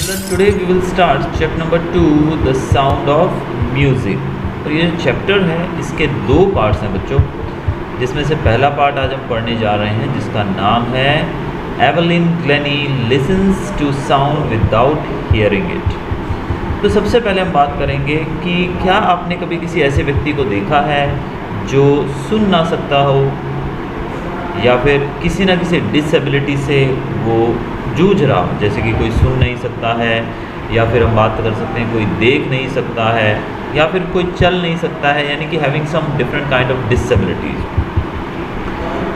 Children, today we will start chapter number 2, the sound of music। तो ये chapter है, इसके दो पार्ट्स हैं बच्चों, जिसमें से पहला पार्ट आज हम पढ़ने जा रहे हैं जिसका नाम है Evelyn Glennie listens to sound without hearing it. तो सबसे पहले हम बात करेंगे कि क्या आपने कभी किसी ऐसे व्यक्ति को देखा है जो सुन ना सकता हो या फिर किसी ना किसी डिसेबिलिटी से वो जूझ रहा हो, जैसे कि कोई सुन नहीं सकता है या फिर हम बात कर सकते हैं कोई देख नहीं सकता है या फिर कोई चल नहीं सकता है, यानी कि having some different kind of disabilities.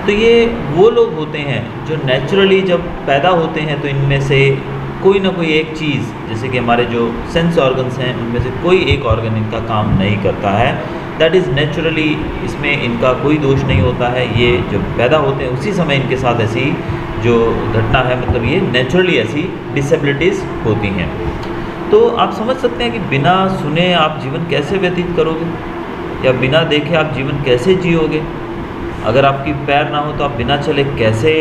तो ये वो लोग होते हैं जो नेचुरली जब पैदा होते हैं तो इनमें से कोई ना कोई एक चीज़, जैसे कि हमारे जो सेंस ऑर्गन्स हैं उनमें से कोई एक ऑर्गन इनका काम नहीं करता है। दैट इज़ नेचुरली, इसमें इनका कोई दोष नहीं होता है। ये जब पैदा होते हैं उसी समय इनके साथ ऐसी जो घटना है, मतलब ये नेचुरली ऐसी डिसेबिलिटीज़ होती हैं। तो आप समझ सकते हैं कि बिना सुने आप जीवन कैसे व्यतीत करोगे या बिना देखे आप जीवन कैसे जियोगे। अगर आपकी पैर ना हो तो आप बिना चले कैसे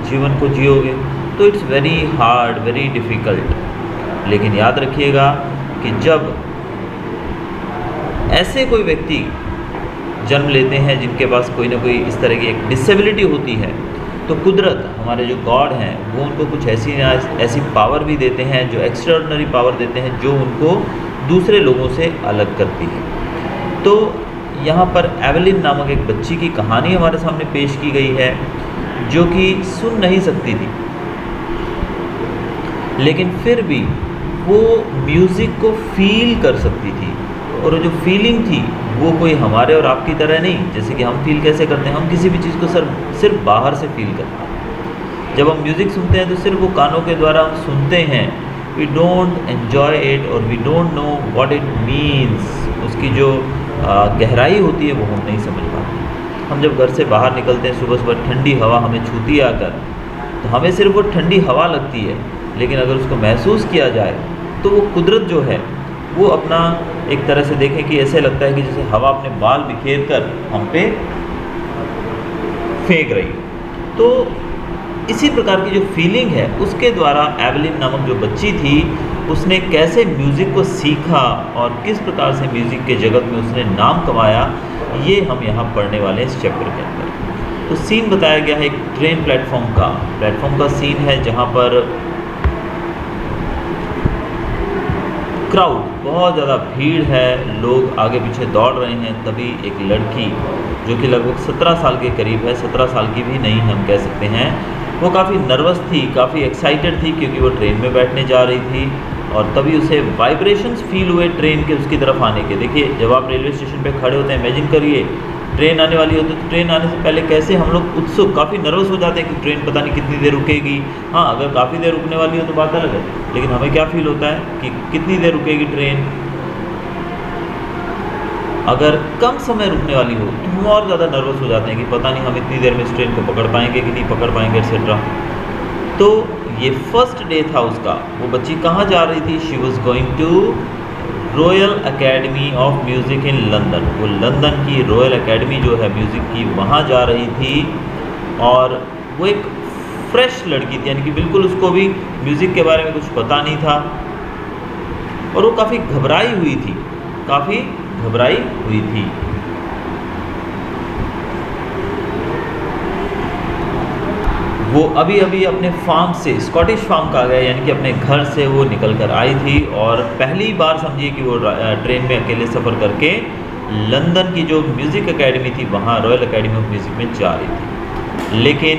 जीवन को जियोगे। तो it's very hard, very difficult. लेकिन याद रखिएगा कि जब ऐसे कोई व्यक्ति जन्म लेते हैं जिनके पास कोई ना कोई इस तरह की एक डिसेबिलिटी होती है, तो कुदरत, हमारे जो गॉड हैं, वो उनको कुछ ऐसी पावर भी देते हैं, जो एक्स्ट्राऑर्डिनरी पावर देते हैं, जो उनको दूसरे लोगों से अलग करती है। तो यहाँ पर एवलिन नामक एक बच्ची की कहानी हमारे सामने पेश की गई है जो कि सुन नहीं सकती थी, लेकिन फिर भी वो म्यूज़िक को फील कर सकती थी। और जो फीलिंग थी वो कोई हमारे और आपकी तरह नहीं, जैसे कि हम फील कैसे करते हैं, हम किसी भी चीज़ को सिर्फ बाहर से फील करते हैं। जब हम म्यूज़िक सुनते हैं तो सिर्फ वो कानों के द्वारा हम सुनते हैं, वी डोंट एन्जॉय इट और we don't know what it means. उसकी जो गहराई होती है वो हम नहीं समझ पाते। हम जब घर से बाहर निकलते हैं, सुबह सुबह ठंडी हवा हमें छूती है आकर, तो हमें सिर्फ वो ठंडी हवा लगती है, लेकिन अगर उसको महसूस किया जाए तो वो कुदरत जो है वो अपना एक तरह से देखें कि ऐसे लगता है कि जैसे हवा अपने बाल बिखेर कर हम पे फेंक रही। तो इसी प्रकार की जो फीलिंग है उसके द्वारा एवलिन नामक जो बच्ची थी उसने कैसे म्यूज़िक को सीखा और किस प्रकार से म्यूज़िक के जगत में उसने नाम कमाया, ये हम यहाँ पढ़ने वाले हैं इस चैप्टर के अंदर। तो सीन बताया गया है एक ट्रेन प्लेटफॉर्म का सीन है, जहाँ पर क्राउड, बहुत ज़्यादा भीड़ है, लोग आगे पीछे दौड़ रहे हैं। तभी एक लड़की जो कि लगभग 17 साल के करीब है, 17 साल की भी नहीं हम कह सकते हैं, वो काफ़ी नर्वस थी, काफ़ी एक्साइटेड थी क्योंकि वो ट्रेन में बैठने जा रही थी। और तभी उसे वाइब्रेशंस फील हुए ट्रेन के उसकी तरफ आने के। देखिए, जब आप रेलवे स्टेशन पे खड़े होते हैं, इमेजिन करिए ट्रेन आने वाली होती है, तो ट्रेन आने से पहले कैसे हम लोग उत्सुक, काफ़ी नर्वस हो जाते हैं कि ट्रेन पता नहीं कितनी देर रुकेगी। हाँ, अगर काफ़ी देर रुकने वाली हो तो बात अलग है, लेकिन हमें क्या फील होता है कि कितनी देर रुकेगी ट्रेन। अगर कम समय रुकने वाली हो तो हम और ज़्यादा नर्वस हो जाते हैं कि पता नहीं हम इतनी देर में इस ट्रेन को पकड़ पाएंगे कि नहीं पकड़ पाएंगे, एक्सेट्रा। तो ये फर्स्ट डे था उसका। वो बच्ची कहाँ जा रही थी? She was going to Royal Academy of Music in London. वो लंदन की रॉयल एकेडमी जो है म्यूज़िक की, वहाँ जा रही थी। और वो एक फ्रेश लड़की थी, यानी कि बिल्कुल उसको भी म्यूज़िक के बारे में कुछ पता नहीं था और वो काफ़ी घबराई हुई थी। वो अभी अभी अपने फार्म से, स्कॉटिश फार्म कहा गया, यानी कि अपने घर से वो निकल कर आई थी और पहली बार समझिए कि वो ट्रेन में अकेले सफ़र करके लंदन की जो म्यूज़िक एकेडमी थी वहाँ रॉयल एकेडमी ऑफ म्यूज़िक में जा रही थी। लेकिन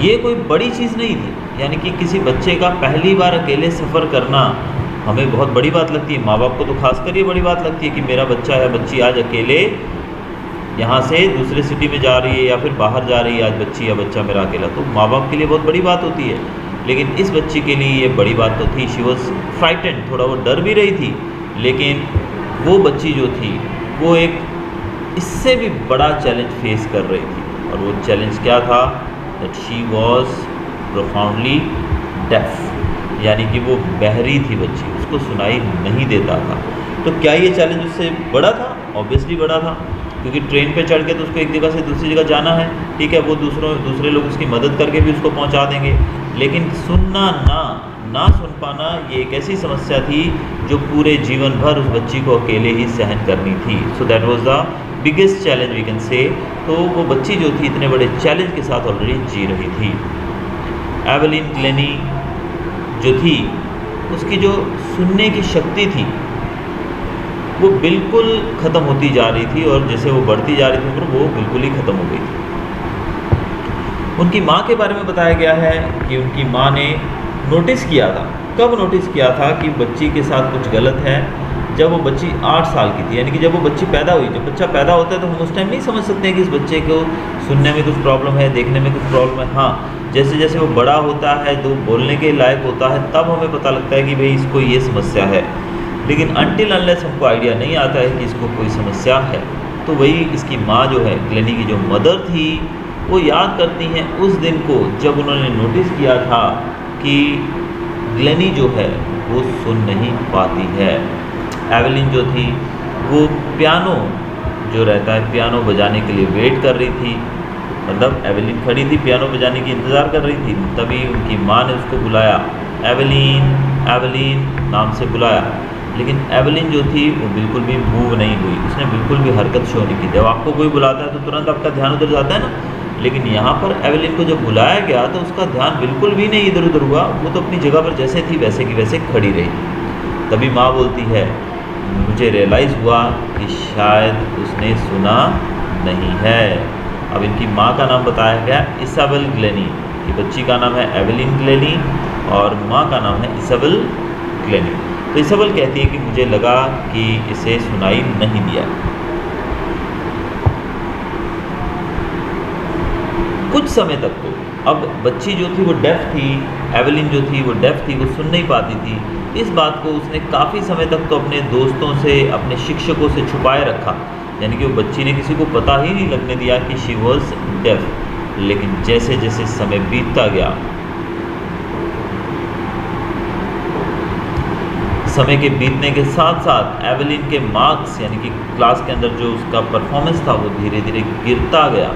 ये कोई बड़ी चीज़ नहीं थी, यानी कि किसी बच्चे का पहली बार अकेले सफ़र करना हमें बहुत बड़ी बात लगती है। माँ बाप को तो खासकर ये बड़ी बात लगती है कि मेरा बच्चा या बच्ची आज अकेले यहाँ से दूसरे सिटी में जा रही है या फिर बाहर जा रही है, आज बच्ची या बच्चा मेरा अकेला। तो माँ बाप के लिए बहुत बड़ी बात होती है, लेकिन इस बच्ची के लिए ये बड़ी बात तो थी। शी वॉज फ्राइटेंड, थोड़ा वो डर भी रही थी, लेकिन वो बच्ची जो थी वो एक इससे भी बड़ा चैलेंज फेस कर रही थी। और वो चैलेंज क्या था? That she was profoundly deaf, यानी कि वो बहरी थी बच्ची, उसको सुनाई नहीं देता था। तो क्या ये चैलेंज उससे बड़ा था? ऑब्वियसली बड़ा था, क्योंकि ट्रेन पे चढ़ के तो उसको एक जगह से दूसरी जगह जाना है, ठीक है, वो दूसरे लोग उसकी मदद करके भी उसको पहुंचा देंगे, लेकिन सुनना ना ना सुन पाना ये एक ऐसी समस्या थी जो पूरे जीवन भर उस बच्ची को अकेले ही सहन करनी थी। So that was the biggest challenge we can say. तो वो बच्ची जो थी इतने बड़े चैलेंज के साथ ऑलरेडी जी रही थी। एवेलिन ग्लेनी जो थी उसकी जो सुनने की शक्ति थी वो बिल्कुल ख़त्म होती जा रही थी, और जैसे वो बढ़ती जा रही थी उम्र वो बिल्कुल ही ख़त्म हो गई थी। उनकी माँ के बारे में बताया गया है कि उनकी माँ ने नोटिस किया था। कब नोटिस किया था कि बच्ची के साथ कुछ गलत है? जब वो बच्ची 8 साल की थी, यानी कि जब वो बच्ची पैदा हुई। जब बच्चा पैदा होता है तो हम उस टाइम नहीं समझ सकते हैं कि इस बच्चे को सुनने में कुछ प्रॉब्लम है, देखने में कुछ प्रॉब्लम है। हाँ, जैसे जैसे वो बड़ा होता है, तो बोलने के लायक होता है, तब हमें पता लगता है कि भाई इसको ये समस्या है। लेकिन अनटिल अनलेस हमको आइडिया नहीं आता है कि इसको कोई समस्या है। तो वही इसकी माँ जो है, ग्लेनी की जो मदर थी, वो याद करती हैं उस दिन को जब उन्होंने नोटिस किया था कि ग्लेनी जो है वो सुन नहीं पाती है। एवेलिन जो थी वो पियानो जो रहता है, पियानो बजाने के लिए वेट कर रही थी। मतलब एवेलिन खड़ी थी, पियानो बजाने की इंतज़ार कर रही थी। तभी उनकी माँ ने उसको बुलाया, एवेलिन एवेलिन नाम से बुलाया। लेकिन एवेलिन जो थी वो बिल्कुल भी मूव नहीं हुई, उसने बिल्कुल भी हरकत शो नहीं की। जब आपको कोई बुलाता है तो तुरंत आपका ध्यान उधर जाता है ना, लेकिन यहाँ पर एवेलिन को जब बुलाया गया तो उसका ध्यान बिल्कुल भी नहीं इधर उधर हुआ। वो तो अपनी जगह पर जैसे थी वैसे की वैसे खड़ी रही। तभी माँ बोलती है, मुझे रियलाइज़ हुआ कि शायद उसने सुना नहीं है। अब इनकी माँ का नाम बताया गया इसाबेल ग्लेनी। ये बच्ची का नाम है एवेलिन ग्लेनी और माँ का नाम है इसाबेल ग्लेनी। तो इसाबेल कहती है कि मुझे लगा कि इसे सुनाई नहीं दिया। कुछ समय तक तो अब बच्ची जो थी वो डेफ थी, एवेलिन जो थी वो डेफ थी, वो सुन नहीं पाती थी। इस बात को उसने काफ़ी समय तक तो अपने दोस्तों से, अपने शिक्षकों से छुपाए रखा, यानी कि वो बच्ची ने किसी को पता ही नहीं लगने दिया कि शी वॉज डेफ। लेकिन जैसे जैसे समय बीतता गया, समय के बीतने के साथ साथ एवेलिन के मार्क्स, यानी कि क्लास के अंदर जो उसका परफॉर्मेंस था वो धीरे धीरे गिरता गया।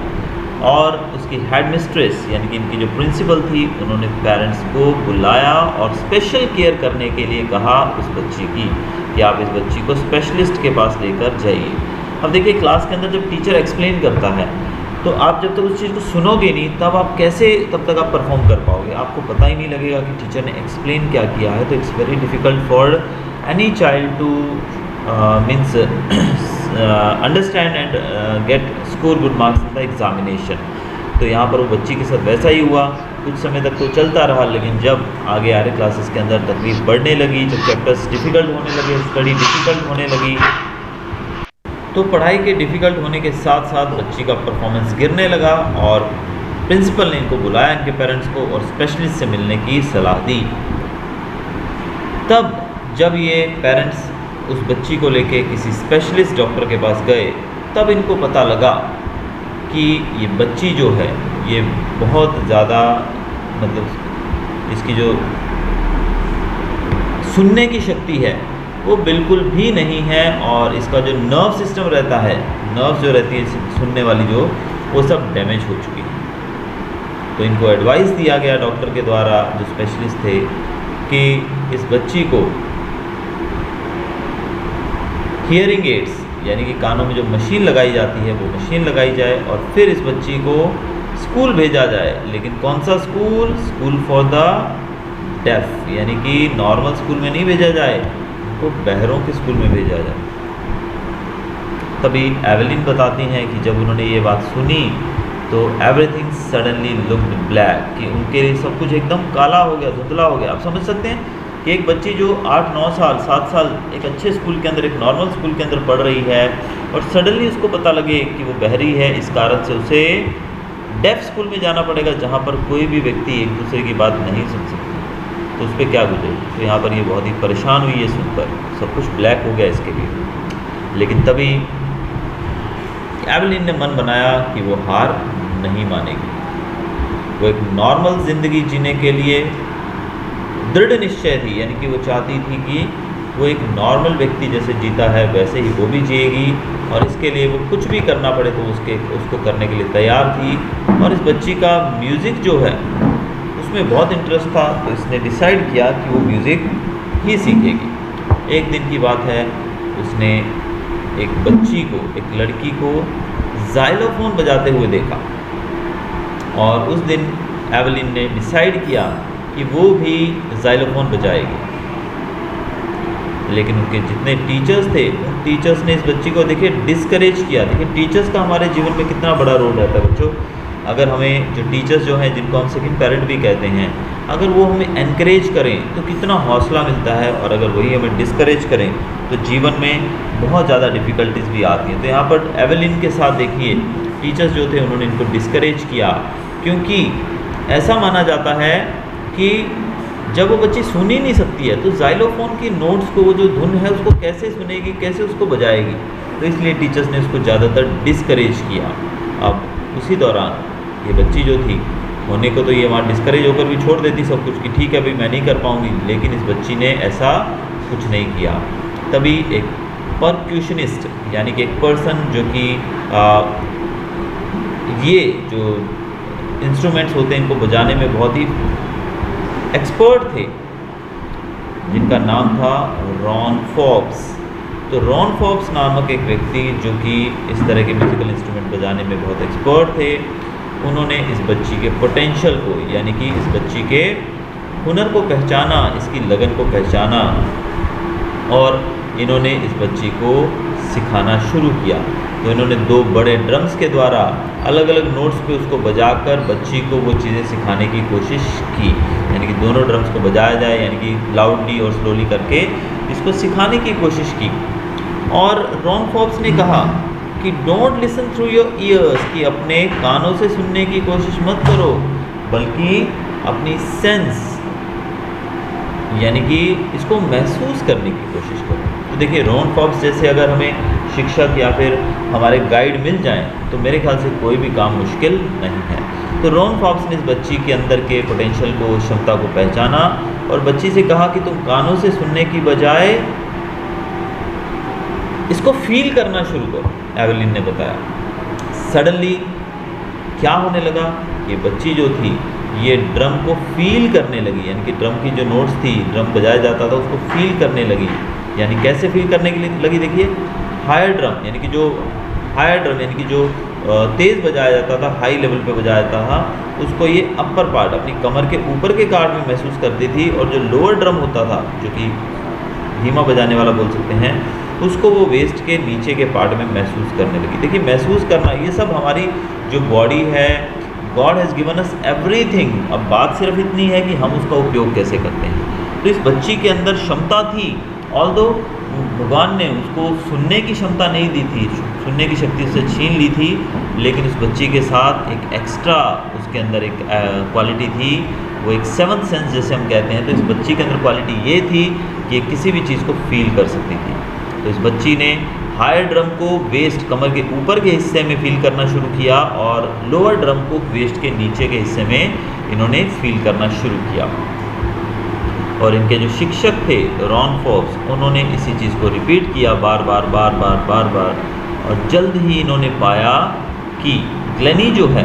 और उसकी हेड मिस्ट्रेस यानी कि इनकी जो प्रिंसिपल थी, उन्होंने पेरेंट्स को बुलाया और स्पेशल केयर करने के लिए कहा उस बच्ची की कि आप इस बच्ची को स्पेशलिस्ट के पास लेकर जाइए। अब देखिए, क्लास के अंदर जब टीचर एक्सप्लेन करता है तो आप जब तक उस चीज़ को सुनोगे नहीं, तब आप कैसे तब तक आप परफॉर्म कर पाओगे? आपको पता ही नहीं लगेगा कि टीचर ने एक्सप्लेन क्या किया है। तो it's very difficult for any child to means understand and get score good marks in the examination. तो यहाँ पर वो बच्ची के साथ वैसा ही हुआ। कुछ समय तक तो चलता रहा, लेकिन जब आगे आ रहे क्लासेस के अंदर तकलीफ बढ़ने लगी, जब चैप्टर्स डिफ़िकल्ट होने लगे, स्टडी डिफ़िकल्ट होने लगी, तो पढ़ाई के डिफ़िकल्ट होने के साथ साथ बच्ची का परफॉर्मेंस गिरने लगा। और प्रिंसिपल ने इनको बुलाया, इनके पेरेंट्स को, और स्पेशलिस्ट से मिलने की सलाह दी। तब जब ये पेरेंट्स उस बच्ची को लेके किसी स्पेशलिस्ट डॉक्टर के पास गए, तब इनको पता लगा कि ये बच्ची जो है ये बहुत ज़्यादा, मतलब इसकी जो सुनने की शक्ति है वो बिल्कुल भी नहीं है, और इसका जो नर्व सिस्टम रहता है, नर्व्स जो रहती है सुनने वाली जो, वो सब डैमेज हो चुकी है। तो इनको एडवाइस दिया गया डॉक्टर के द्वारा, जो स्पेशलिस्ट थे, कि इस बच्ची को हियरिंग एड्स यानी कि कानों में जो मशीन लगाई जाती है वो मशीन लगाई जाए, और फिर इस बच्ची को स्कूल भेजा जाए। लेकिन कौन सा school? School for the deaf, यानी कि नॉर्मल स्कूल में नहीं भेजा जाए, तो बहरों के स्कूल में भेजा जाए। तभी एवेलिन बताती हैं कि जब उन्होंने ये बात सुनी तो एवरीथिंग सडनली लुक्ड ब्लैक, कि उनके लिए सब कुछ एकदम काला हो गया, धुंधला हो गया। आप समझ सकते हैं कि एक बच्ची जो 8-9 साल 7 साल एक अच्छे स्कूल के अंदर, एक नॉर्मल स्कूल के अंदर पढ़ रही है, और सडनली उसको पता लगे कि वो बहरी है, इस कारण से उसे डेफ स्कूल में जाना पड़ेगा, जहाँ पर कोई भी व्यक्ति एक दूसरे की बात नहीं सुन सकता। तो उस पर क्या गुजरेगी? तो यहाँ पर ये बहुत ही परेशान हुई है सुनकर, सब कुछ ब्लैक हो गया इसके लिए। लेकिन तभी एवेलिन ने मन बनाया कि वो हार नहीं मानेगी। वो एक नॉर्मल ज़िंदगी जीने के लिए दृढ़ निश्चय थी, यानी कि वो चाहती थी कि वो एक नॉर्मल व्यक्ति जैसे जीता है वैसे ही वो भी जिएगी, और इसके लिए वो कुछ भी करना पड़े तो उसको करने के लिए तैयार थी। और इस बच्ची का म्यूज़िक जो है उसमें में बहुत इंटरेस्ट था, तो इसने डिसाइड किया कि वो म्यूज़िक ही सीखेगी। एक दिन की बात है, उसने एक बच्ची को, एक लड़की को ज़ाइलोफोन बजाते हुए देखा और उस दिन एवलिन ने डिसाइड किया कि वो भी ज़ाइलोफोन बजाएगी। लेकिन उनके जितने टीचर्स थे, उन टीचर्स ने इस बच्ची को देखिए डिस्करेज किया। देखिए टीचर्स का हमारे जीवन में कितना बड़ा रोल रहता है बच्चों। अगर हमें जो टीचर्स जो हैं, जिनको हम सेकंड पेरेंट भी कहते हैं, अगर वो हमें एनकरेज करें तो कितना हौसला मिलता है, और अगर वही हमें डिस्करेज करें तो जीवन में बहुत ज़्यादा डिफ़िकल्टीज भी आती हैं। तो यहाँ पर एवलिन के साथ देखिए टीचर्स जो थे उन्होंने इनको डिस्करेज किया, क्योंकि ऐसा माना जाता है कि जब वो बच्ची सुन ही नहीं सकती है तो ज़ाइलोफोन की नोट्स को, वो जो धुन है उसको कैसे सुनेगी, कैसे उसको बजाएगी। तो इसलिए टीचर्स ने उसको ज़्यादातर डिस्करेज किया। अब उसी दौरान ये बच्ची जो थी, होने को तो ये वहाँ डिस्करेज होकर भी छोड़ देती सब कुछ कि ठीक है भाई मैं नहीं कर पाऊँगी, लेकिन इस बच्ची ने ऐसा कुछ नहीं किया। तभी एक परक्यूशनिस्ट यानी कि एक पर्सन जो कि ये जो इंस्ट्रूमेंट्स होते हैं इनको बजाने में बहुत ही एक्सपर्ट थे, जिनका नाम था रॉन फॉब्स। तो रॉन फॉब्स नामक एक व्यक्ति जो कि इस तरह के म्यूज़िकल इंस्ट्रूमेंट बजाने में बहुत एक्सपर्ट थे, उन्होंने इस बच्ची के पोटेंशियल को, यानी कि इस बच्ची के हुनर को पहचाना, इसकी लगन को पहचाना, और इन्होंने इस बच्ची को सिखाना शुरू किया। तो इन्होंने 2 बड़े ड्रम्स के द्वारा अलग अलग नोट्स पे उसको बजाकर बच्ची को वो चीज़ें सिखाने की कोशिश की, यानी कि दोनों ड्रम्स को बजाया जाए, यानी कि लाउडली और स्लोली करके इसको सिखाने की कोशिश की। और रॉन फॉब्स ने कहा कि don't listen through your ears, कि अपने कानों से सुनने की कोशिश मत करो, बल्कि अपनी सेंस यानी कि इसको महसूस करने की कोशिश करो। तो देखिए रॉन फॉब्स जैसे अगर हमें शिक्षक या फिर हमारे गाइड मिल जाएं तो मेरे ख्याल से कोई भी काम मुश्किल नहीं है। तो रॉन फॉब्स ने इस बच्ची के अंदर के पोटेंशियल को, क्षमता को पहचाना और बच्ची से कहा कि तुम कानों से सुनने की बजाय इसको फील करना शुरू करो। एवलिन ने बताया सडनली क्या होने लगा, ये बच्ची जो थी ये ड्रम को फील करने लगी, यानी कि ड्रम की जो नोट्स थी, ड्रम बजाया जाता था उसको फील करने लगी। यानी कैसे फील करने के लिए लगी, देखिए हायर ड्रम, यानी कि जो हायर ड्रम यानी कि जो तेज़ बजाया जाता था, हाई लेवल पे बजाया जाता था, उसको ये अपर पार्ट अपनी कमर के ऊपर के कार्ड में महसूस करती थी, और जो लोअर ड्रम होता था जो कि धीमा बजाने वाला बोल सकते हैं, उसको वो वेस्ट के नीचे के पार्ट में महसूस करने लगी। देखिए महसूस करना, ये सब हमारी जो बॉडी है, God has given us everything. अब बात सिर्फ इतनी है कि हम उसका उपयोग कैसे करते हैं। तो इस बच्ची के अंदर क्षमता थी, ऑल्दो भगवान ने उसको सुनने की क्षमता नहीं दी थी, सुनने की शक्ति उससे छीन ली थी, लेकिन उस बच्ची के साथ एक एक्स्ट्रा उसके अंदर एक क्वालिटी थी, वो एक 7th सेंस जैसे हम कहते हैं। तो इस बच्ची के अंदर क्वालिटी ये थी कि किसी भी चीज़ को फील कर सकती थी। तो इस बच्ची ने हायर ड्रम को वेस्ट कमर के ऊपर के हिस्से में फील करना शुरू किया, और लोअर ड्रम को वेस्ट के नीचे के हिस्से में इन्होंने फील करना शुरू किया। और इनके जो शिक्षक थे रॉन फॉब्स, उन्होंने इसी चीज़ को रिपीट किया बार बार बार बार बार बार, और जल्द ही इन्होंने पाया कि ग्लेनी जो है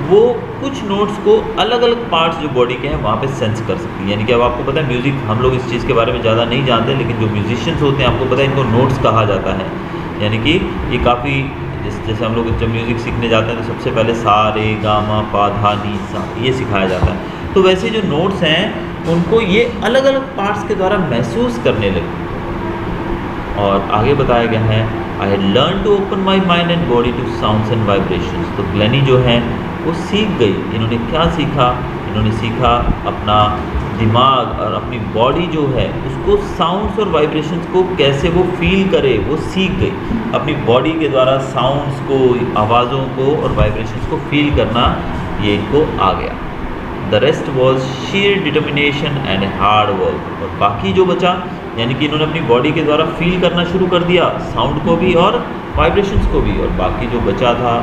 वो कुछ नोट्स को अलग अलग पार्ट्स जो बॉडी के हैं वहाँ पे सेंस कर सकती है। यानी कि अब आपको पता है म्यूज़िक, हम लोग इस चीज़ के बारे में ज़्यादा नहीं जानते, लेकिन जो म्यूजिशियंस होते हैं आपको पता है इनको नोट्स कहा जाता है। यानी कि ये काफ़ी जैसे हम लोग जब म्यूज़िक सीखने जाते हैं तो सबसे पहले सा रे गा मा पा धा नी सा ये सिखाया जाता है। तो वैसे जो नोट्स हैं उनको ये अलग अलग पार्ट्स के द्वारा महसूस करने लगे। और आगे बताया गया है I had learn to open my mind and body to sounds and vibrations. तो ग्लेनी जो है वो सीख गई। इन्होंने क्या सीखा, इन्होंने सीखा अपना दिमाग और अपनी बॉडी जो है उसको साउंड्स और वाइब्रेशंस को कैसे वो फील करे, वो सीख गई। अपनी बॉडी के द्वारा साउंड्स को, आवाज़ों को और वाइब्रेशंस को फील करना ये इनको आ गया। The rest was shear determination and hard work. और बाकी जो बचा, यानी कि इन्होंने अपनी बॉडी के द्वारा फील करना शुरू कर दिया साउंड को भी और वाइब्रेशंस को भी, और बाकी जो बचा था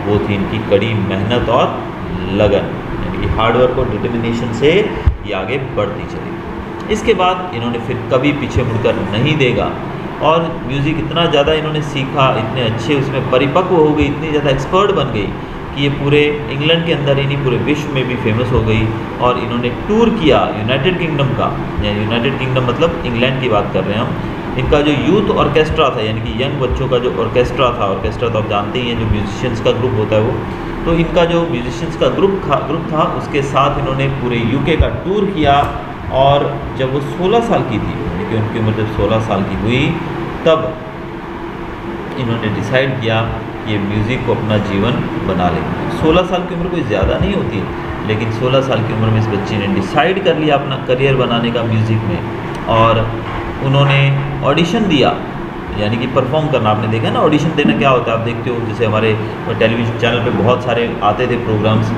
वो थी इनकी कड़ी मेहनत और लगन, यानी कि हार्ड वर्क और डिटर्मिनेशन से ये आगे बढ़ती चली। इसके बाद इन्होंने फिर कभी पीछे मुड़कर नहीं देगा, और म्यूज़िक इतना ज़्यादा इन्होंने सीखा, इतने अच्छे उसमें परिपक्व हो गई, इतनी ज़्यादा एक्सपर्ट बन गई कि ये पूरे इंग्लैंड के अंदर ही नहीं पूरे विश्व में भी फेमस हो गई। और इन्होंने टूर किया यूनाइटेड किंगडम का, यानी यूनाइटेड किंगडम मतलब इंग्लैंड की बात कर रहे हैं हम। इनका जो यूथ ऑर्केस्ट्रा था, यानी कि यंग बच्चों का जो ऑर्केस्ट्रा था, ऑर्केस्ट्रा तो आप जानते ही हैं जो म्यूजिशियंस का ग्रुप होता है वो, तो इनका जो म्यूजिशियंस का ग्रुप था उसके साथ इन्होंने पूरे यूके का टूर किया। और जब वो 16 साल की थी, यानी कि उनकी उम्र जब 16 साल की हुई, तब इन्होंने डिसाइड किया कि ये म्यूज़िक को अपना जीवन बना लेंगे। 16 साल की उम्र कोई ज़्यादा नहीं होती, लेकिन 16 साल की उम्र में इस बच्ची ने डिसाइड कर लिया अपना करियर बनाने का म्यूज़िक में। और उन्होंने ऑडिशन दिया, यानी कि परफॉर्म करना। आपने देखा ना ऑडिशन देना क्या होता है, आप देखते हो जैसे हमारे टेलीविज़न चैनल पे बहुत सारे आते थे प्रोग्राम्स,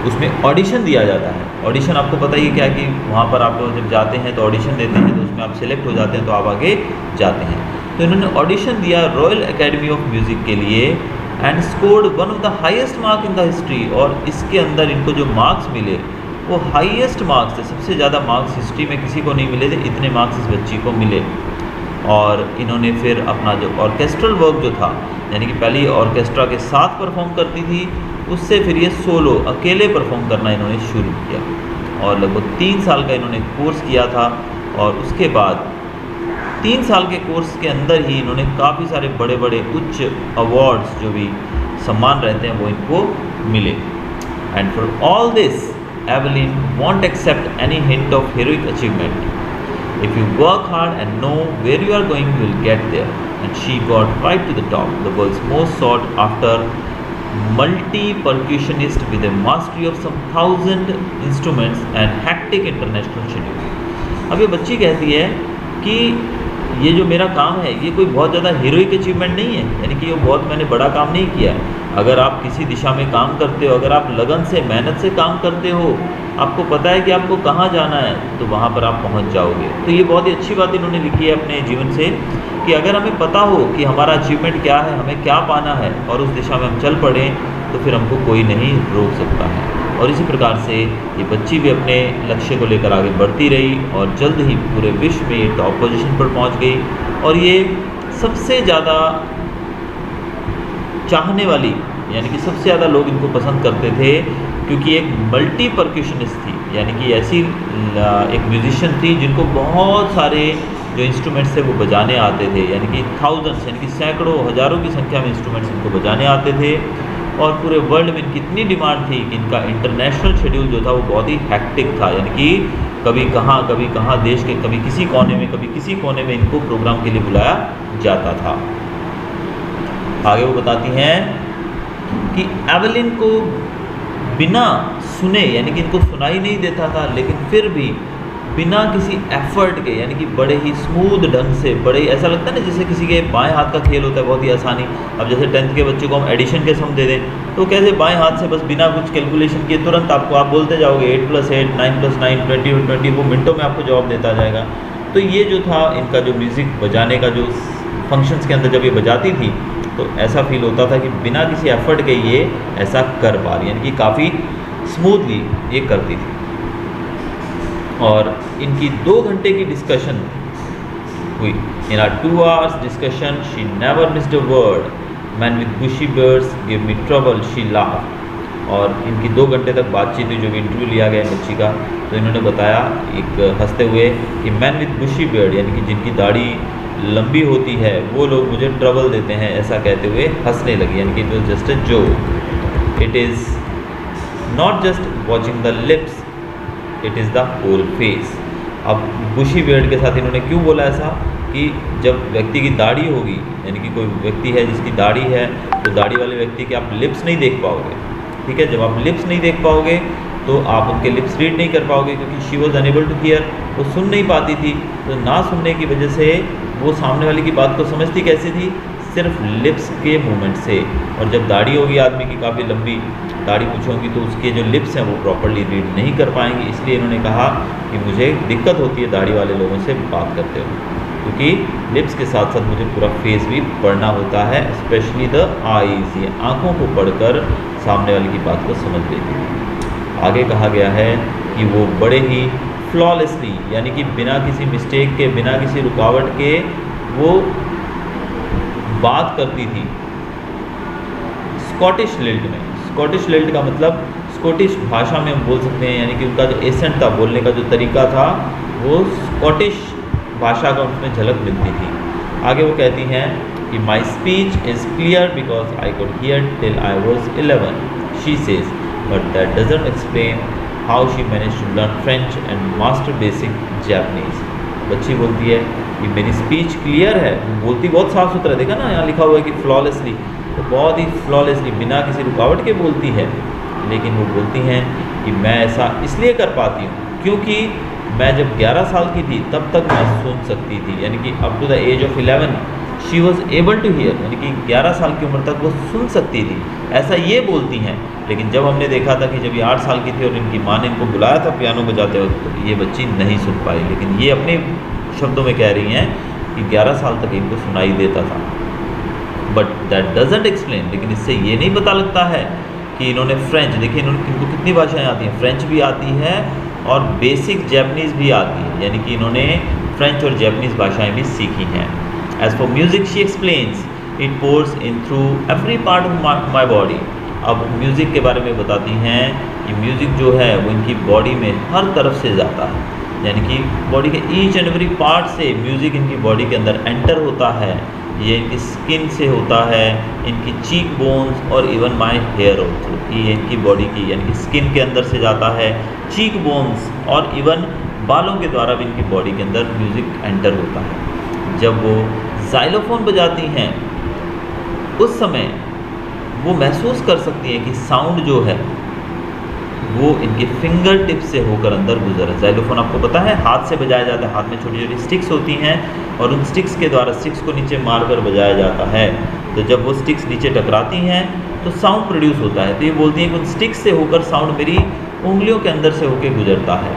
उसमें ऑडिशन दिया जाता है। ऑडिशन आपको पता ही क्या है कि वहाँ पर आप जब जाते हैं तो ऑडिशन देते हैं, तो उसमें आप सिलेक्ट हो जाते हैं तो आप आगे जाते हैं। तो इन्होंने ऑडिशन दिया रॉयल एकेडमी ऑफ म्यूज़िक के लिए and scored one of the highest mark in the history. और इसके अंदर इनको जो मार्क्स मिले वो हाईएस्ट मार्क्स थे, सबसे ज़्यादा मार्क्स हिस्ट्री में किसी को नहीं मिले थे, इतने मार्क्स इस बच्ची को मिले। और इन्होंने फिर अपना जो ऑर्केस्ट्रल वर्क जो था, यानी कि पहले ऑर्केस्ट्रा के साथ परफॉर्म करती थी, उससे फिर ये सोलो अकेले परफॉर्म करना इन्होंने शुरू किया। और लगभग 3 साल का इन्होंने कोर्स किया था। और उसके बाद 3 साल के कोर्स के अंदर ही इन्होंने काफ़ी सारे बड़े बड़े उच्च अवार्ड्स, जो भी सम्मान रहते हैं, वो इनको मिले। And for all this Evelyn won't accept any hint of heroic achievement. If you work hard and know where you are going, you will get there. And she got right to the top, the world's most sought after multi-percussionist with a mastery of some 1000 instruments and hectic international schedule. अब ये बच्ची कहती है कि ये जो मेरा काम है ये कोई बहुत ज़्यादा हीरोइक अचीवमेंट नहीं है, यानी कि ये बहुत मैंने बड़ा काम नहीं किया है। अगर आप किसी दिशा में काम करते हो, अगर आप लगन से मेहनत से काम करते हो, आपको पता है कि आपको कहाँ जाना है, तो वहाँ पर आप पहुँच जाओगे। तो ये बहुत ही अच्छी बात इन्होंने लिखी है अपने जीवन से कि अगर हमें पता हो कि हमारा अचीवमेंट क्या है, हमें क्या पाना है, और उस दिशा में हम चल पड़ें, तो फिर हमको कोई नहीं रोक सकता है। और इसी प्रकार से ये बच्ची भी अपने लक्ष्य को लेकर आगे बढ़ती रही और जल्द ही पूरे विश्व में ये टॉप पोजीशन पर पहुंच गई। और ये सबसे ज़्यादा चाहने वाली, यानी कि सबसे ज़्यादा लोग इनको पसंद करते थे, क्योंकि एक मल्टी परक्यूशनिस्ट थी, यानी कि ऐसी एक म्यूजिशियन थी जिनको बहुत सारे जो इंस्ट्रूमेंट्स थे वो बजाने आते थे, यानी कि थाउजेंड्स, यानी कि सैकड़ों हज़ारों की संख्या में इंस्ट्रूमेंट्स इनको बजाने आते थे। और पूरे वर्ल्ड में इनकी इतनी डिमांड थी कि इनका इंटरनेशनल शेड्यूल जो था वो बहुत ही हैक्टिक था, यानी कि कभी कहाँ देश के कभी किसी कोने में, कभी किसी कोने में इनको प्रोग्राम के लिए बुलाया जाता था। आगे वो बताती हैं कि एवलिन को बिना सुने, यानी कि इनको सुनाई नहीं देता था, लेकिन फिर भी बिना किसी एफर्ट के, यानी कि बड़े ही स्मूथ ढंग से, बड़े ऐसा लगता है ना जैसे किसी के बाएं हाथ का खेल होता है, बहुत ही आसानी। अब जैसे 10th के बच्चों को हम एडिशन के सम दे दें तो कैसे बाएं हाथ से बस बिना कुछ कैलकुलेशन किए तुरंत आपको, आप बोलते जाओगे 8 + 8 9 + 9 20 वो मिनटों में आपको जवाब देता जाएगा। तो ये जो था इनका जो म्यूज़िक बजाने का जो फंक्शंस के अंदर जब ये बजाती थी तो ऐसा फील होता था कि बिना किसी एफर्ट के ये ऐसा कर पा रही, यानी कि काफ़ी स्मूथली ये करती थी। और इनकी 2 घंटे की डिस्कशन हुई। In our 2 hours discussion she never missed a word, man with bushy beards give me trouble she laugh. और इनकी 2 घंटे तक बातचीत हुई, जो भी इंटरव्यू लिया गया बच्ची का, तो इन्होंने बताया एक हंसते हुए कि मैन विद बुशी बियर्ड, यानी कि जिनकी दाढ़ी लंबी होती है वो लोग मुझे ट्रबल देते हैं, ऐसा कहते हुए हंसने लगी, यानी कि it was just a joke. It is not just watching the lips, it is the whole face. अब बुशी बियर्ड के साथ इन्होंने क्यों बोला ऐसा कि जब व्यक्ति की दाढ़ी होगी, यानी कि कोई व्यक्ति है जिसकी दाढ़ी है, तो दाढ़ी वाले व्यक्ति के आप लिप्स नहीं देख पाओगे, ठीक है। जब आप लिप्स नहीं देख पाओगे तो आप उनके लिप्स रीड नहीं कर पाओगे, क्योंकि she was unable to hear, वो सुन नहीं पाती थी। तो ना सुनने की वजह से वो सामने वाले की बात को समझती कैसे थी, सिर्फ लिप्स के मूवमेंट से। और जब दाढ़ी होगी आदमी की काफ़ी लंबी दाढ़ी पूछोगी तो उसके जो लिप्स हैं वो प्रॉपर्ली रीड नहीं कर पाएंगे। इसलिए इन्होंने कहा कि मुझे दिक्कत होती है दाढ़ी वाले लोगों से बात करते हुए, क्योंकि लिप्स के साथ साथ मुझे पूरा फेस भी पढ़ना होता है, स्पेशली द आईज, ये आँखों को पढ़कर सामने वाले की बात को समझ लेती है। आगे कहा गया है कि वो बड़े ही फ्लॉलेसली, यानी कि बिना किसी मिस्टेक के, बिना किसी रुकावट के वो बात करती थी स्कॉटिश लिल्ट में। स्कॉटिश लिल्ट का मतलब स्कॉटिश भाषा में हम बोल सकते हैं, यानी कि उनका जो एसेंट था, बोलने का जो तरीका था, वो स्कॉटिश भाषा का उसमें झलक मिलती थी। आगे वो कहती हैं कि my speech is clear because I could hear till I was 11, she says, but that doesn't explain how she manage to learn French and master basic Japanese. बच्ची बोलती है कि मेरी स्पीच क्लियर है, बोलती बहुत साफ सुथरा, देखा ना यहाँ लिखा हुआ है कि फ्लॉलेसली, तो बहुत ही फ्लॉलेसली बिना किसी रुकावट के बोलती है। लेकिन वो बोलती हैं कि मैं ऐसा इसलिए कर पाती हूँ क्योंकि मैं जब 11 साल की थी तब तक मैं सुन सकती थी, यानी कि up to the age of 11 she was able to hear, यानी कि 11 साल की उम्र तक वो सुन सकती थी, ऐसा ये बोलती हैं। लेकिन जब हमने देखा था कि जब ये 8 साल की थी और इनकी माँ ने इनको बुलाया था पियानो बजाते वक्त, तो ये बच्ची नहीं सुन पाई। लेकिन ये अपने शब्दों में कह रही हैं कि 11 साल तक इनको सुनाई देता था। बट दैट डजंट एक्सप्लेन, लेकिन इससे ये नहीं पता लगता है कि इन्होंने फ्रेंच, देखिए इनको कितनी भाषाएं आती हैं, फ्रेंच भी आती है और बेसिक जैपनीज़ भी आती है, यानी कि इन्होंने फ्रेंच और जैपनीज़ भाषाएं भी सीखी हैं। As for music she explains it pours in through every part of my body. अब म्यूज़िक के बारे में बताती हैं कि म्यूज़िक जो है वो इनकी बॉडी में हर तरफ से जाता है, यानी कि बॉडी के ईच एंड एवरी पार्ट से म्यूज़िक इनकी बॉडी के अंदर एंटर होता है। ये इनकी स्किन से होता है, इनकी चीक बोन्स और इवन माई हेयर ऑल्सो, ये इनकी बॉडी की यानी कि स्किन के अंदर से जाता है, चीक बोन्स और इवन बालों के द्वारा भी इनकी बॉडी के अंदर म्यूज़िक एंटर होता है। जब वो जाइलोफोन बजाती हैं उस समय वो महसूस कर सकती हैं कि साउंड जो है वो इनके फिंगर टिप से होकर अंदर गुजर है। जाइलोफोन आपको पता है हाथ से बजाया जाता है, हाथ में छोटी छोटी स्टिक्स होती हैं और उन स्टिक्स के द्वारा स्टिक्स को नीचे मारकर बजाया जाता है। तो जब वो स्टिक्स नीचे टकराती हैं तो साउंड प्रोड्यूस होता है। तो ये बोलती हैं कि उन स्टिक्स से होकर साउंड मेरी उंगलियों के अंदर से होकर गुजरता है।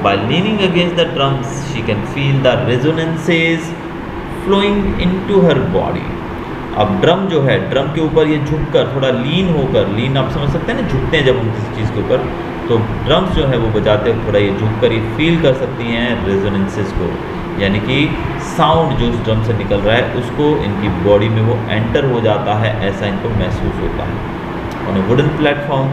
By leaning against the drums she can feel the resonances flowing into her body. अब ड्रम जो है, ड्रम के ऊपर ये झुककर थोड़ा लीन होकर, लीन आप समझ सकते हैं ना, झुकते हैं जब हम किसी चीज़ के ऊपर, तो ड्रम्स जो है वो बजाते वक्त थोड़ा ये झुककर ये फील कर सकती हैं रेजोनेंसेस को, यानी कि साउंड जो उस ड्रम से निकल रहा है उसको इनकी बॉडी में वो एंटर हो जाता है, ऐसा इनको महसूस होता है। On a wooden platform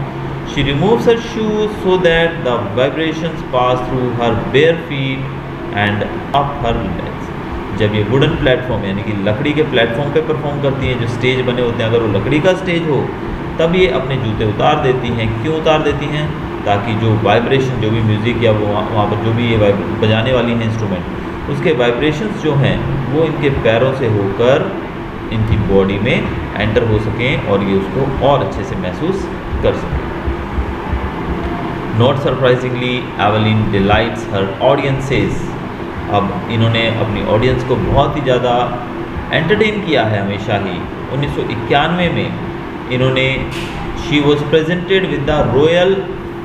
she removes her shoes so that the vibrations pass through her bare feet and up her legs. जब ये वुडन प्लेटफॉर्म यानी कि लकड़ी के प्लेटफॉर्म पे परफॉर्म करती हैं, जो स्टेज बने होते हैं, अगर वो लकड़ी का स्टेज हो तब ये अपने जूते उतार देती हैं। क्यों उतार देती हैं? ताकि जो वाइब्रेशन, जो भी म्यूज़िक या वो वहाँ पर जो भी ये बजाने वाली हैं इंस्ट्रूमेंट, उसके वाइब्रेशंस जो हैं वो इनके पैरों से होकर इनकी बॉडी में एंटर हो सकें और ये उसको और अच्छे से महसूस कर सकें। Not surprisingly Evelyn delights her audiences. अब इन्होंने अपनी ऑडियंस को बहुत ही ज़्यादा एंटरटेन किया है हमेशा ही। 1991 में इन्होंने she was presented with the Royal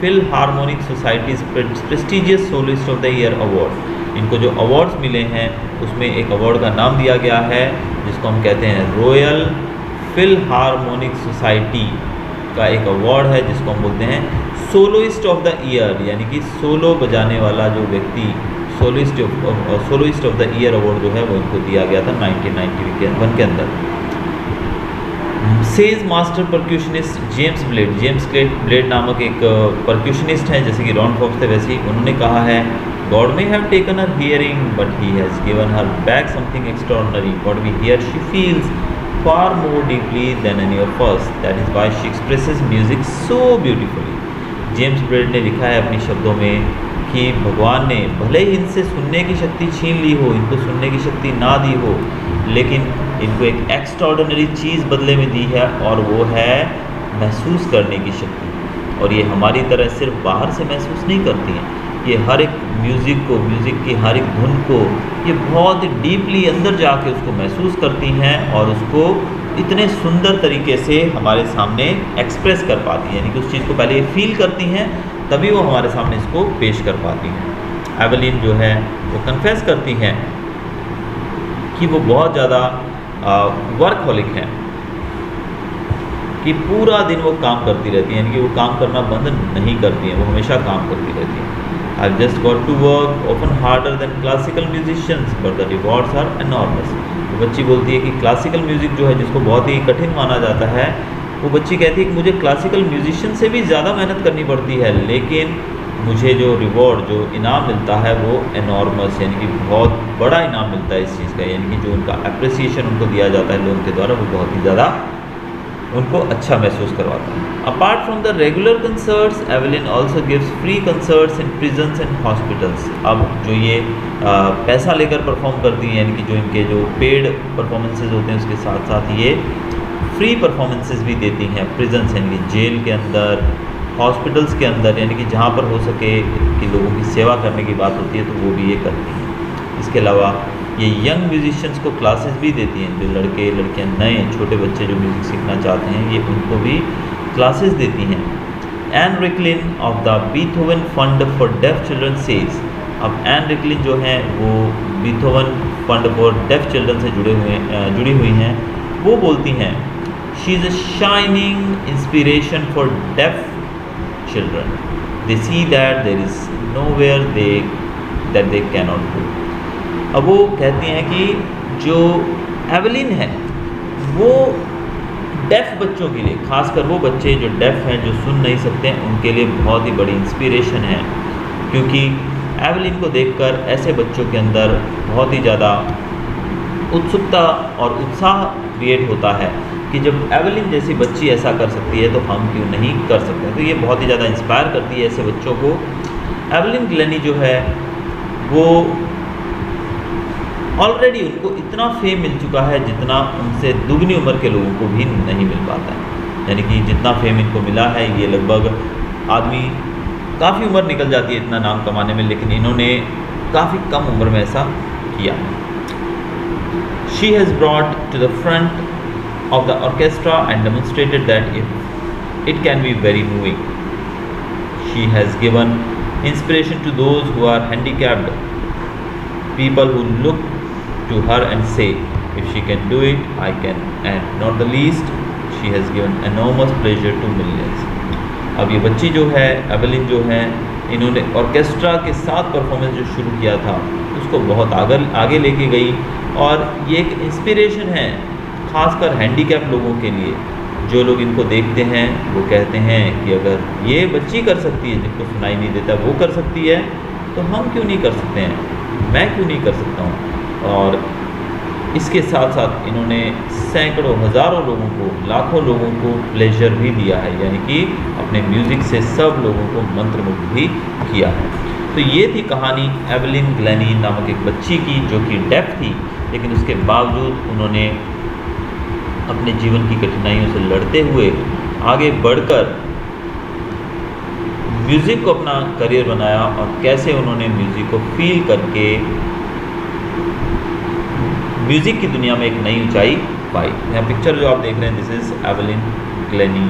Philharmonic Society's prestigious soloist of the year award. इनको जो अवार्ड्स मिले हैं उसमें एक अवार्ड का नाम दिया गया है जिसको हम कहते हैं रॉयल फिलहार्मोनिक सोसाइटी का एक अवार्ड है, जिसको हम बोलते हैं सोलोइस्ट ऑफ द ईयर, यानी कि सोलो बजाने वाला जो व्यक्ति, soloist of the year award जो है वो इनको दिया गया था 1991 के अंदर। सेज मास्टर परक्यूशनिस्ट जेम्स ब्लेड नामक एक परक्यूशनिस्ट हैं, जैसे कि रॉन फॉक्स थे वैसे ही, उन्होंने कहा है God may have taken her hearing but he has given her back something extraordinary. What we hear she feels far more deeply than any of us, that is why she expresses music so beautifully. James Blade ने लिखा है अपने शब्दों में कि भगवान ने भले ही इनसे सुनने की शक्ति छीन ली हो, इनको सुनने की शक्ति ना दी हो, लेकिन इनको एक एक्स्ट्राऑर्डिनरी चीज़ बदले में दी है और वो है महसूस करने की शक्ति। और ये हमारी तरह सिर्फ बाहर से महसूस नहीं करती हैं, ये हर एक म्यूज़िक को, म्यूज़िक की हर एक धुन को ये बहुत डीपली अंदर जाके उसको महसूस करती हैं और उसको इतने सुंदर तरीके से हमारे सामने एक्सप्रेस कर पाती हैं, यानी कि उस चीज़ को पहले ये फील करती हैं तभी वो हमारे सामने इसको पेश कर पाती हैं। एवेलिन जो है वो कन्फेस करती हैं कि वो बहुत ज़्यादा वर्कहोलिक हैं, कि पूरा दिन वो काम करती रहती हैं, यानी कि वो काम करना बंद नहीं करती हैं, वो हमेशा काम करती रहती हैं। I've just got to work often harder than classical musicians but the rewards are enormous। तो बच्ची बोलती है कि क्लासिकल म्यूज़िक जो है, जिसको बहुत ही कठिन माना जाता है, वो बच्ची कहती है कि मुझे क्लासिकल म्यूजिशियन से भी ज़्यादा मेहनत करनी पड़ती है, लेकिन मुझे जो रिवॉर्ड, जो इनाम मिलता है वो एनॉर्मस, यानी कि बहुत बड़ा इनाम मिलता है इस चीज़ का, यानी कि जो उनका अप्रिसिएशन उनको दिया जाता है लोगों के द्वारा, वो बहुत ही ज़्यादा उनको अच्छा महसूस करवाता है। Apart from the regular concerts, Evelyn also gives free concerts in prisons and hospitals. अब जो ये पैसा लेकर परफॉर्म करती हैं, यानी कि जो इनके जो पेड परफॉर्मेंसेज होते हैं उसके साथ साथ ये फ्री परफॉर्मेंसेज भी देती हैं प्रिजन्स, यानी कि जेल के अंदर, हॉस्पिटल्स के अंदर, यानी कि जहाँ पर हो सके कि लोगों की सेवा करने की बात होती है तो वो भी ये करती हैं। इसके अलावा ये यंग म्यूजिशियंस को क्लासेस भी देती हैं, जो लड़के लड़कियाँ नए छोटे बच्चे जो म्यूज़िक सीखना चाहते हैं, ये उनको भी क्लासेस देती हैं। Ann Richlin of the Beethoven Fund for Deaf Children says. अब एन रिकलिन जो हैं वो Beethoven Fund for Deaf Children से जुड़ी हुई हैं, वो बोलती हैं she is a shining inspiration for deaf children. They see that there is nowhere that they cannot go. अब वो कहती हैं कि जो एवेलिन है वो डेफ बच्चों के लिए, खासकर वो बच्चे जो डेफ हैं, जो सुन नहीं सकते हैं, उनके लिए बहुत ही बड़ी इंस्पिरेशन है, क्योंकि एवेलिन को देखकर ऐसे बच्चों के अंदर बहुत ही ज़्यादा उत्सुकता और उत्साह क्रिएट होता है कि जब एवेलिन जैसी बच्ची ऐसा कर सकती है तो हम क्यों नहीं कर सकते। तो ये बहुत ही ज़्यादा इंस्पायर करती है ऐसे बच्चों को। एवेलिन ग्लेनी जो है वो ऑलरेडी उनको इतना फेम मिल चुका है जितना उनसे दुगनी उम्र के लोगों को भी नहीं मिल पाता है, यानी कि जितना फेम इनको मिला है, ये लगभग आदमी काफ़ी उम्र निकल जाती है इतना नाम कमाने में, लेकिन इन्होंने काफ़ी कम उम्र में ऐसा किया। She has brought to the front of the orchestra and demonstrated that it can be very moving. She has given inspiration to those who are handicapped, people who look to her and say, if she can do it, I can. And not the least, she has given enormous pleasure to millions. अब ये बच्ची जो है, Evelyn जो है, इन्होंने orchestra के साथ परफॉर्मेंस जो शुरू किया था उसको बहुत आगे लेके गई, और ये एक इंस्पिरेशन है खासकर हैंडीकैप लोगों के लिए। जो लोग इनको देखते हैं वो कहते हैं कि अगर ये बच्ची कर सकती है, जिनको सुनाई नहीं देता, वो कर सकती है, तो हम क्यों नहीं कर सकते हैं, मैं क्यों नहीं कर सकता हूँ। और इसके साथ साथ इन्होंने सैकड़ों हज़ारों लोगों को, लाखों लोगों को प्लेजर भी दिया है, यानी कि अपने म्यूज़िक से सब लोगों को मंत्रमुग्ध भी किया है। तो ये थी कहानी एवेलिन ग्लेनी नामक एक बच्ची की जो कि डेफ थी, लेकिन उसके बावजूद उन्होंने अपने जीवन की कठिनाइयों से लड़ते हुए आगे बढ़कर म्यूज़िक को अपना करियर बनाया, और कैसे उन्होंने म्यूज़िक को फील करके म्यूज़िक की दुनिया में एक नई ऊंचाई पाई। यहाँ पिक्चर जो आप देख रहे हैं, दिस इज़ एवेलिन ग्लेनी